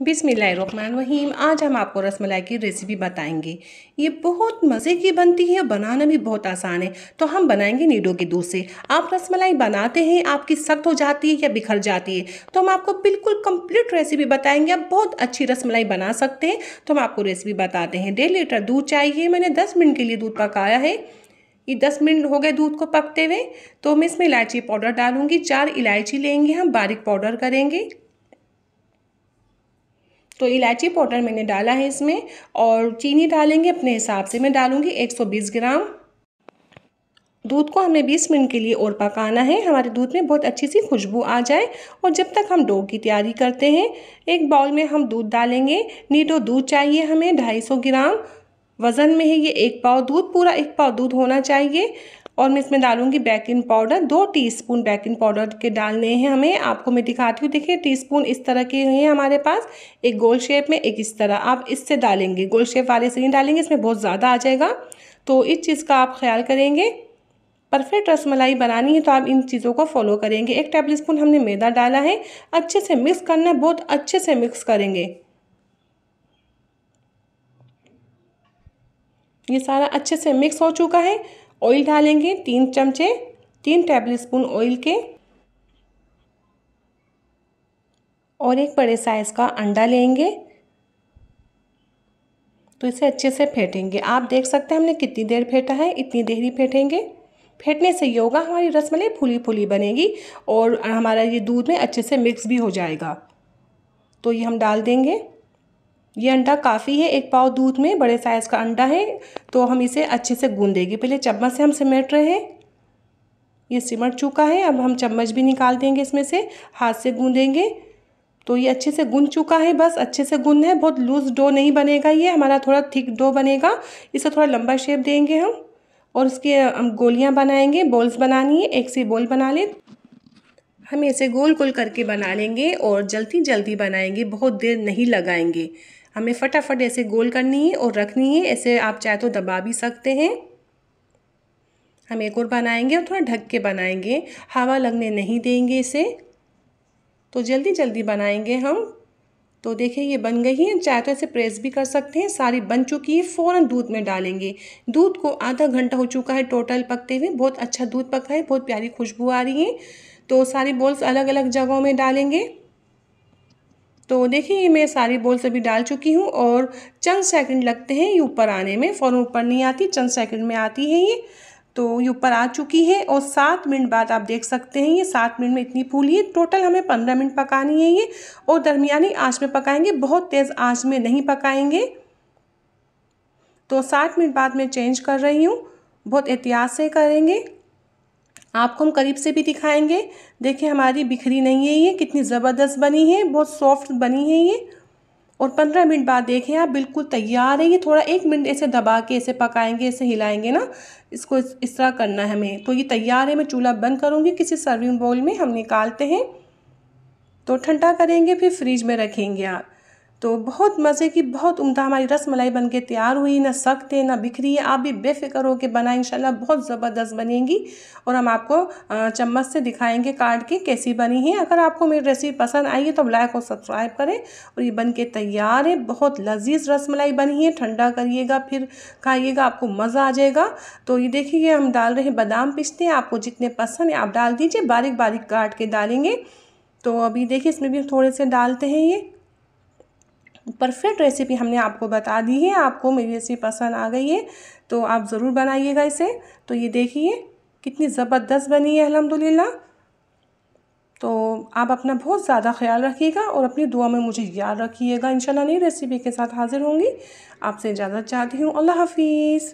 बिस्मिल्लाहिर्रहमानिर्रहीम। आज हम आपको रसमलाई की रेसिपी बताएंगे। ये बहुत मज़े की बनती है, बनाना भी बहुत आसान है। तो हम बनाएंगे नीडो के दूध से। आप रसमलाई बनाते हैं, आपकी सख्त हो जाती है या बिखर जाती है, तो हम आपको बिल्कुल कंप्लीट रेसिपी बताएंगे। आप बहुत अच्छी रसमलाई बना सकते हैं। तो हम आपको रेसिपी बताते हैं। 1.5 लीटर दूध चाहिए। मैंने 10 मिनट के लिए दूध पकाया है। ये 10 मिनट हो गए दूध को पकते हुए। तो मैं इसमें इलायची पाउडर डालूंगी। 4 इलायची लेंगे, हम बारीक पाउडर करेंगे। तो इलायची पाउडर मैंने डाला है इसमें, और चीनी डालेंगे अपने हिसाब से। मैं डालूंगी 120 ग्राम। दूध को हमें 20 मिनट के लिए और पकाना है, हमारे दूध में बहुत अच्छी सी खुशबू आ जाए। और जब तक हम डो की तैयारी करते हैं, एक बाउल में हम दूध डालेंगे। नीडो दूध चाहिए हमें 250 ग्राम वज़न में है ये। 1 पाव दूध, पूरा 1 पाव दूध होना चाहिए। और मैं इसमें डालूंगी baking powder. 2 teaspoon baking powder के डालने हैं हमें। आपको मैं दिखाती हूँ, देखिए टीस्पून इस तरह के हैं हमारे पास, एक गोल शेप में, एक इस तरह। आप इससे डालेंगे, गोल शेप वाले से नहीं डालेंगे, इसमें बहुत ज़्यादा आ जाएगा। तो इस चीज़ का आप ख्याल करेंगे। परफेक्ट रसमलाई बनानी है तो आप इन चीज़ों को फॉलो करेंगे। 1 टेबल स्पून हमने मैदा डाला है। अच्छे से मिक्स करना है, बहुत अच्छे से मिक्स करेंगे। ये सारा अच्छे से मिक्स हो चुका है। ऑयल डालेंगे 3 चमचे, 3 टेबल स्पून ऑयल के। और एक बड़े साइज़ का अंडा लेंगे। तो इसे अच्छे से फेंटेंगे। आप देख सकते हैं हमने कितनी देर फेंटा है, इतनी देर ही फेंटेंगे। फेंटने से ये होगा, हमारी रसमलाई फूली फूली बनेगी और हमारा ये दूध में अच्छे से मिक्स भी हो जाएगा। तो ये हम डाल देंगे। ये अंडा काफ़ी है, 1 पाव दूध में बड़े साइज़ का अंडा है। तो हम इसे अच्छे से गूंदेंगे। पहले चम्मच से हम सिमट रहे हैं। ये सिमट चुका है। अब हम चम्मच भी निकाल देंगे इसमें से, हाथ से गूंदेंगे। तो ये अच्छे से गूंद चुका है, बस अच्छे से गूंदना है। बहुत लूज़ डो नहीं बनेगा, ये हमारा थोड़ा थिक डो बनेगा। इसे थोड़ा लंबा शेप देंगे हम, और इसके हम गोलियां बनाएंगे। बॉल्स बनानी है, एक सी बॉल बना लें। हम इसे गोल गोल करके बना लेंगे और जल्दी जल्दी बनाएंगे, बहुत देर नहीं लगाएंगे। हमें फटाफट ऐसे गोल करनी है और रखनी है। ऐसे आप चाहे तो दबा भी सकते हैं। हम एक और बनाएंगे और थोड़ा ढक के बनाएंगे, हवा लगने नहीं देंगे इसे। तो जल्दी जल्दी बनाएंगे हम। तो देखिए ये बन गई है। चाहे तो ऐसे प्रेस भी कर सकते हैं। सारी बन चुकी है। फ़ौरन दूध में डालेंगे। दूध को आधा घंटा हो चुका है टोटल पकते हुए। बहुत अच्छा दूध पका है, बहुत प्यारी खुशबू आ रही है। तो सारी बॉल्स अलग अलग जगहों में डालेंगे। तो देखिए ये मैं सारी बॉल्स अभी डाल चुकी हूँ, और चंद सेकंड लगते हैं ये ऊपर आने में। फ़ौरन ऊपर नहीं आती, चंद सेकंड में आती है ये। तो ये ऊपर आ चुकी है, और 7 मिनट बाद आप देख सकते हैं ये 7 मिनट में इतनी फूली है। टोटल हमें 15 मिनट पकानी है ये, और दरमियानी आंच में पकाएंगे, बहुत तेज़ आंच में नहीं पकाएंगे। तो 7 मिनट बाद मैं चेंज कर रही हूँ, बहुत एहतियात से करेंगे। आपको हम करीब से भी दिखाएंगे। देखिए हमारी बिखरी नहीं है ये, कितनी ज़बरदस्त बनी है, बहुत सॉफ्ट बनी है ये। और 15 मिनट बाद देखें आप, बिल्कुल तैयार है ये। थोड़ा 1 मिनट ऐसे दबा के ऐसे पकाएंगे, ऐसे हिलाएंगे ना, इसको इस तरह करना है हमें। तो ये तैयार है। मैं चूल्हा बंद करूँगी, किसी सर्विंग बाउल में हम निकालते हैं। तो ठंडा करेंगे, फिर फ्रिज में रखेंगे आप। तो बहुत मज़े की, बहुत उम्दा हमारी रसमलाई बन के तैयार हुई। ना सख्त है ना बिखरी है। आप भी बेफिक्र होकर बनाएं, इंशाल्लाह बहुत ज़बरदस्त बनेगी। और हम आपको चम्मच से दिखाएंगे काट के कैसी बनी है। अगर आपको मेरी रेसिपी पसंद आई है तो लाइक और सब्सक्राइब करें। और ये बन के तैयार है, बहुत लजीज रसमलाई बनी है। ठंडा करिएगा फिर खाइएगा, आपको मज़ा आ जाएगा। तो ये देखिए हम डाल रहे हैं बादाम पिस्ते। आपको जितने पसंद है आप डाल दीजिए, बारीक बारीक काट के डालेंगे। तो अभी देखिए इसमें भी थोड़े से डालते हैं। ये परफेक्ट रेसिपी हमने आपको बता दी है। आपको मेरी रेसिपी पसंद आ गई है तो आप ज़रूर बनाइएगा इसे। तो ये देखिए कितनी ज़बरदस्त बनी है अल्हम्दुलिल्लाह। तो आप अपना बहुत ज़्यादा ख्याल रखिएगा और अपनी दुआ में मुझे याद रखिएगा। इंशाल्लाह नई रेसिपी के साथ हाज़िर होंगी। आपसे इजाज़त चाहती हूँ। अल्लाह हाफिज़।